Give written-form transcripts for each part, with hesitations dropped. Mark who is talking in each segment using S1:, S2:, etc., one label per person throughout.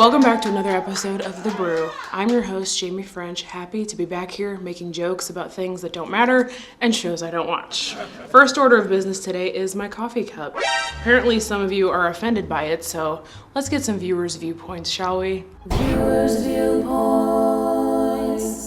S1: Welcome back to another episode of The Brew. I'm your host, Jamie French, happy to be back here making jokes about things that don't matter and shows I don't watch. First order of business today is my coffee cup. Apparently some of you are offended by it, so let's get some viewers' viewpoints, shall we? Viewers' viewpoints.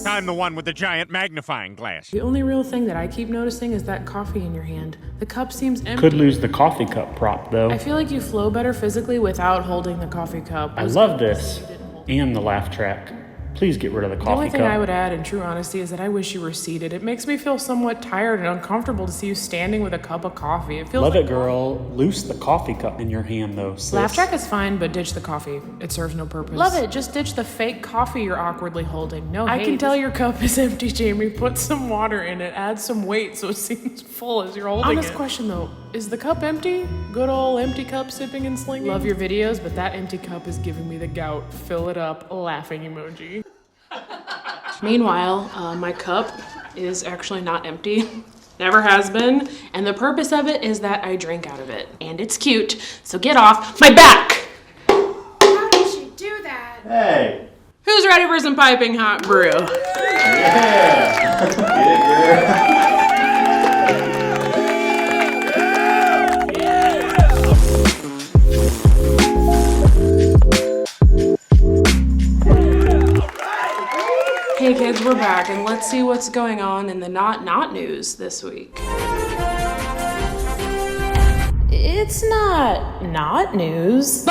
S2: I'm the one with the giant magnifying glass.
S1: The only real thing that I keep noticing is that coffee in your hand. The cup seems empty.
S3: Could lose the coffee cup prop, though.
S1: I feel like you flow better physically without holding the coffee cup.
S3: I love this. And the laugh track. Please get rid of the coffee cup.
S1: The only thing I would add, in true honesty, is that I wish you were seated. It makes me feel somewhat tired and uncomfortable to see you standing with a cup of coffee. It feels
S3: Love
S1: like
S3: it, girl. Loose the coffee cup in your hand, though, sis.
S1: Laugh track is fine, but ditch the coffee. It serves no purpose. Love it. Just ditch the fake coffee you're awkwardly holding. No hate. I can tell your cup is empty, Jamie. Put some water in it. Add some weight so it seems full as you're holding it. Honest question, though. Is the cup empty? Good old empty cup sipping and slinging? Love your videos, but that empty cup is giving me the gout. Fill it up. Laughing emoji. Meanwhile, my cup is actually not empty. Never has been. And the purpose of it is that I drink out of it. And it's cute, so get off my back!
S4: How did she do that?
S5: Hey!
S1: Who's ready for some piping hot brew?
S5: Yeah! Get it, girl.
S1: Hey kids, we're back, and let's see what's going on in the not news this week. It's not news.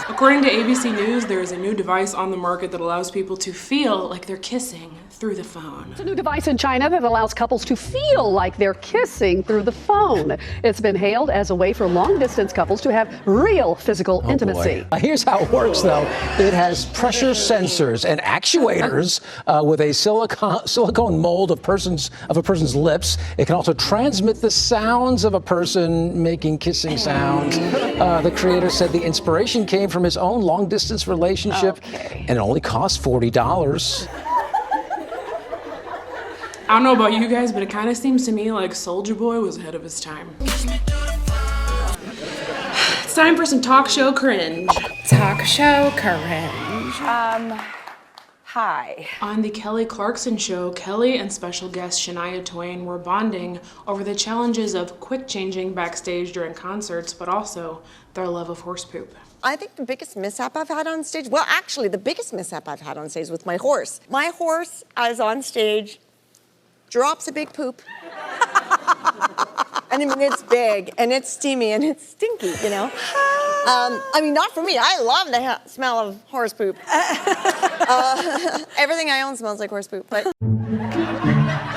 S1: According to ABC News, there is a new device on the market that allows people to feel like they're kissing through the phone.
S6: It's a new device in China that allows couples to feel like they're kissing through the phone. It's been hailed as a way for long-distance couples to have real physical intimacy.
S7: Here's how it works, though. It has pressure sensors and actuators with a silicone mold of a person's lips. It can also transmit the sounds of a person making kissing sounds. The creator said the inspiration came from his own long-distance relationship, and it only cost $40.
S1: I don't know about you guys, but it kind of seems to me like Soulja Boy was ahead of his time. It's time for some talk show cringe. Talk show cringe.
S8: Hi.
S1: On the Kelly Clarkson show, Kelly and special guest Shania Twain were bonding over the challenges of quick changing backstage during concerts, but also their love of horse poop.
S8: I think the biggest mishap I've had on stage, well, actually, the biggest mishap I've had on stage with my horse. My horse, as on stage, drops a big poop. And I mean, it's big, and it's steamy, and it's stinky, you know? I mean, not for me. I love the smell of horse poop. Everything I own smells like horse poop, but...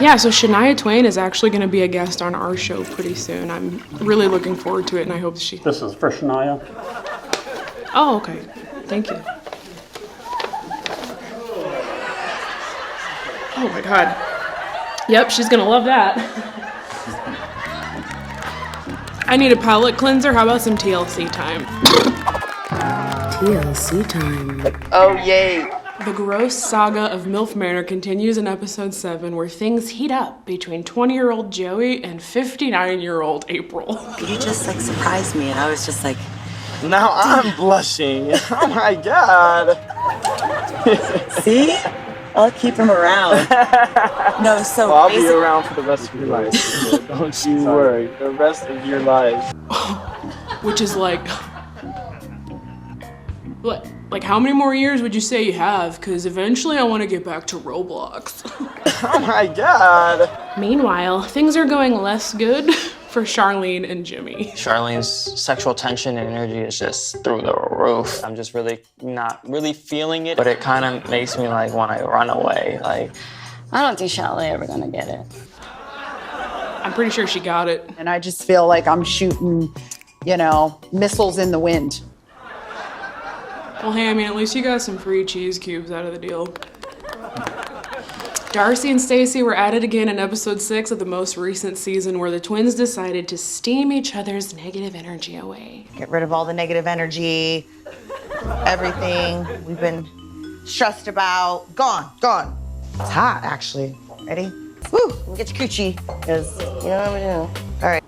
S1: Yeah, so Shania Twain is actually going to be a guest on our show pretty soon. I'm really looking forward to it, and I hope she...
S3: This is for Shania.
S1: Oh, okay. Thank you. Oh my God. Yep, she's gonna love that. I need a palate cleanser. How about some TLC time? TLC time.
S8: Oh, yay.
S1: The gross saga of MILF Manor continues in episode 7, where things heat up between 20-year-old Joey and 59-year-old April.
S9: You just surprised me, and I was just like,
S5: Now I'm blushing. Oh my God.
S9: see? I'll keep him around. No, so
S5: Well, I'll be around for the rest of your life. Don't you worry. The rest of your life.
S1: Which is like how many more years would you say you have? Because eventually I want to get back to Roblox.
S5: Oh my God.
S1: Meanwhile, things are going less good for Charlene and Jimmy.
S10: Charlene's sexual tension and energy is just through the roof. I'm just really not really feeling it, but it kind of makes me want to run away.
S11: I don't think Charlene ever gonna get it.
S1: I'm pretty sure she got it.
S12: And I just feel like I'm shooting, missiles in the wind.
S1: Well, hey, I mean, at least you got some free cheese cubes out of the deal. Darcy and Stacy were at it again in episode 6 of the most recent season, where the twins decided to steam each other's negative energy away.
S8: Get rid of all the negative energy, everything we've been stressed about. Gone. It's hot, actually. Ready? Woo! Get your coochie, because you know what we do. All right.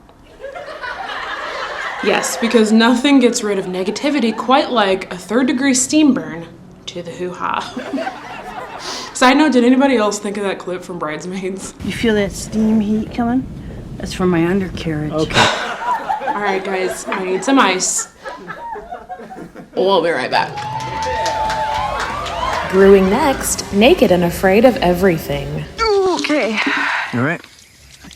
S1: Yes, because nothing gets rid of negativity quite like a 3rd-degree steam burn to the hoo-ha. Side note, did anybody else think of that clip from Bridesmaids?
S13: You feel that steam heat coming? That's from my undercarriage.
S1: Okay. All right, guys, I need some ice. We'll be right back. Brewing next, Naked and Afraid of Everything.
S13: Okay.
S14: All right.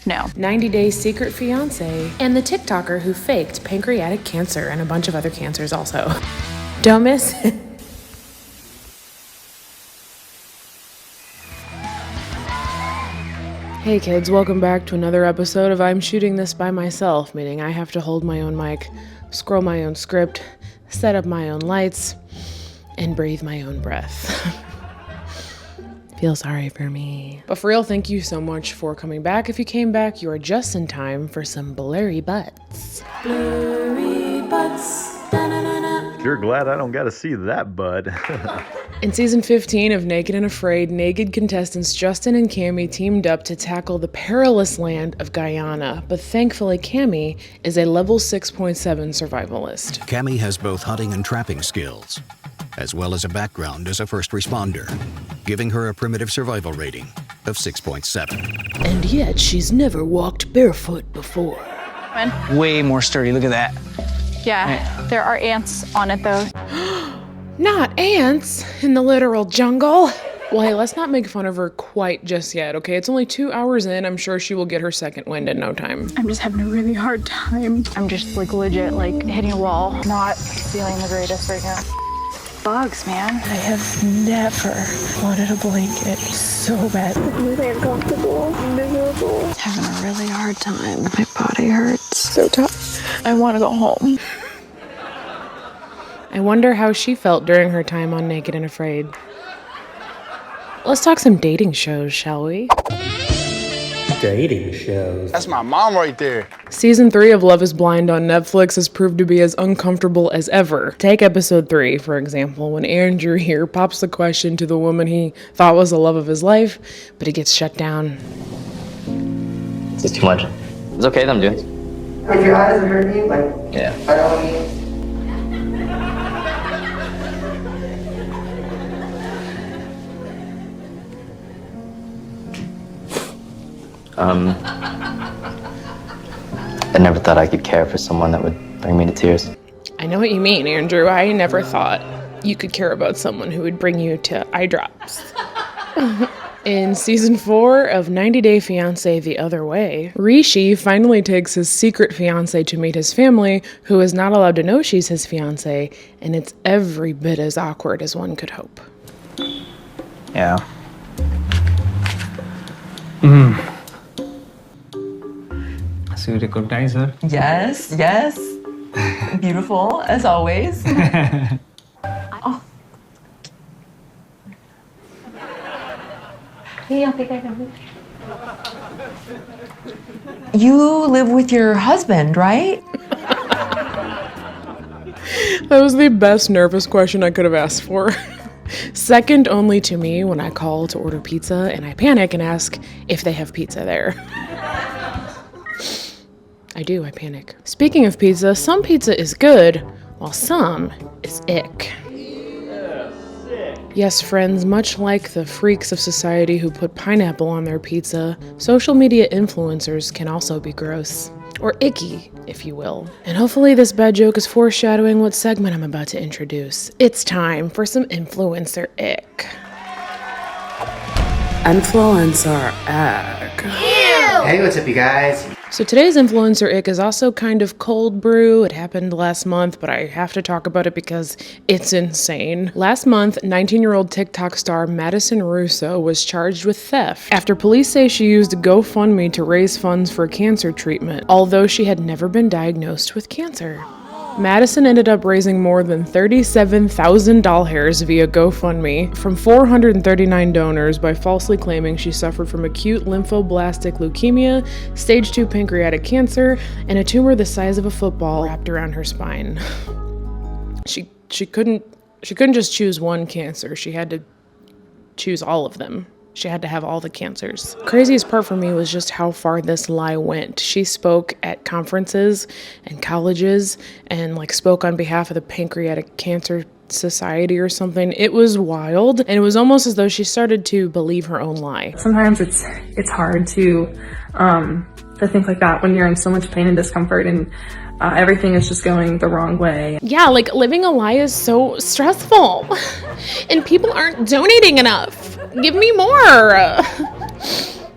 S13: No.
S1: 90 Day Secret Fiancé, and the TikToker who faked pancreatic cancer and a bunch of other cancers also. Don't miss it. Hey kids, welcome back to another episode of I'm Shooting This by Myself, meaning I have to hold my own mic, scroll my own script, set up my own lights, and breathe my own breath. Feel sorry for me. But for real, thank you so much for coming back. If you came back, you are just in time for some blurry butts. Blurry butts. Da-na-na-na.
S14: Sure glad I don't gotta see that, bud.
S1: In season 15 of Naked and Afraid, naked contestants Justin and Cammie teamed up to tackle the perilous land of Guyana, but thankfully Cammie is a level 6.7 survivalist.
S15: Cammie has both hunting and trapping skills, as well as a background as a first responder, giving her a primitive survival rating of 6.7.
S1: And yet she's never walked barefoot before.
S16: Way more sturdy, look at that.
S17: Yeah, there are ants on it though.
S1: Not ants in the literal jungle. Well, hey, let's not make fun of her quite just yet, okay? It's only 2 hours in. I'm sure she will get her second wind in no time.
S17: I'm just having a really hard time. I'm just like legit like hitting a wall. Not feeling the greatest right now. Bugs, man. I have never wanted a blanket so bad. Really uncomfortable, miserable. Having a really hard time. My body hurts. So tough. I want to go home. I wonder how she felt during her time on Naked and Afraid. Let's talk some dating shows, shall we?
S3: Dating shows.
S18: That's my mom right there.
S1: Season 3 of Love is Blind on Netflix has proved to be as uncomfortable as ever. Take episode 3, for example, when Andrew here pops the question to the woman he thought was the love of his life, but he gets shut down.
S10: Is this too much? It's okay, I'm doing.
S19: If your eyes are hurting, like,
S10: Yeah.
S19: I don't need.
S10: I never thought I could care for someone that would bring me to tears.
S1: I know what you mean, Andrew. I never thought you could care about someone who would bring you to eye drops. In season 4 of 90 Day Fiancé The Other Way, Rishi finally takes his secret fiancé to meet his family, who is not allowed to know she's his fiancé, and it's every bit as awkward as one could hope.
S16: Yeah. So you recognize her?
S20: Yes, yes. Beautiful, as always. Oh. You live with your husband, right?
S1: That was the best nervous question I could have asked for. Second only to me when I call to order pizza and I panic and ask if they have pizza there. I panic. Speaking of pizza, some pizza is good, while some is ick. Yes, friends, much like the freaks of society who put pineapple on their pizza, social media influencers can also be gross. Or icky, if you will. And hopefully this bad joke is foreshadowing what segment I'm about to introduce. It's time for some influencer ick. Influencer ick.
S21: Hey, what's up, you guys?
S1: So today's influencer ick is also kind of cold brew. It happened last month, but I have to talk about it because it's insane. Last month, 19-year-old TikTok star Madison Russo was charged with theft after police say she used GoFundMe to raise funds for cancer treatment, although she had never been diagnosed with cancer. Madison ended up raising more than $37,000 via GoFundMe from 439 donors by falsely claiming she suffered from acute lymphoblastic leukemia, stage 2 pancreatic cancer, and a tumor the size of a football wrapped around her spine. She couldn't just choose one cancer. She had to choose all of them. She had to have all the cancers. Craziest part for me was just how far this lie went. She spoke at conferences and colleges and like spoke on behalf of the Pancreatic Cancer Society or something. It was wild, and it was almost as though she started to believe her own lie.
S17: Sometimes it's hard to think like that when you're in so much pain and discomfort and everything is just going the wrong way.
S1: Yeah, like living a lie is so stressful and people aren't donating enough. Give me more.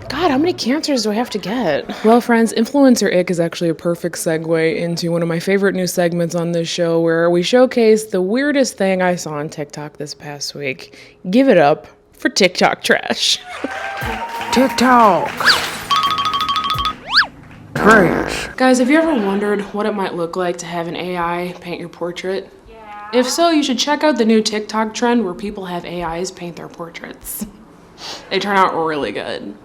S1: God, how many cancers do I have to get? Well, friends, Influencer Ick is actually a perfect segue into one of my favorite new segments on this show where we showcase the weirdest thing I saw on TikTok this past week. Give it up for TikTok trash. TikTok. Cringe. Guys, have you ever wondered what it might look like to have an AI paint your portrait? Yeah. If so, you should check out the new TikTok trend where people have AIs paint their portraits. They turn out really good.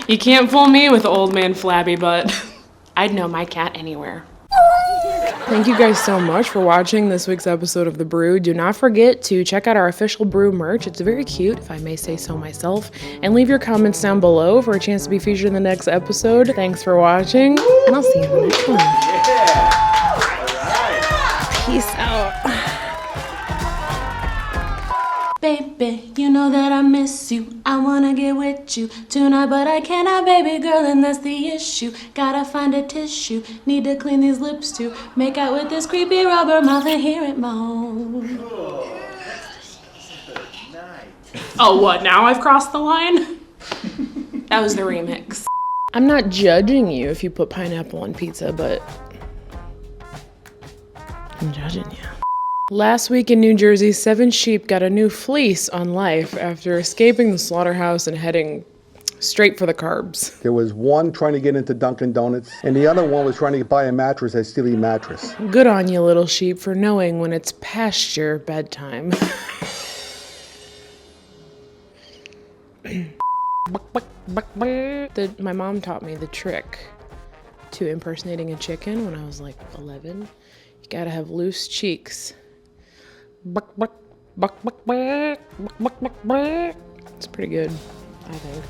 S1: You can't fool me with old man flabby butt. I'd know my cat anywhere. Thank you guys so much for watching this week's episode of The Brew. Do not forget to check out our official Brew merch. It's very cute, if I may say so myself. And leave your comments down below for a chance to be featured in the next episode. Thanks for watching, and I'll see you in the next one. Peace out. Baby, you know that I miss you. I wanna get with you tonight, but I cannot, baby girl, and that's the issue. Gotta find a tissue, need to clean these lips too. Make out with this creepy rubber mouth and hear it moan. Oh, what, now I've crossed the line? That was the remix. I'm not judging you if you put pineapple on pizza, but I'm judging you. Last week in New Jersey, 7 sheep got a new fleece on life after escaping the slaughterhouse and heading straight for the carbs.
S18: There was one trying to get into Dunkin' Donuts, and the other one was trying to buy a mattress at Steely Mattress.
S1: Good on you, little sheep, for knowing when it's past your bedtime. My mom taught me the trick to impersonating a chicken when I was like 11. You gotta have loose cheeks. It's pretty good, I think.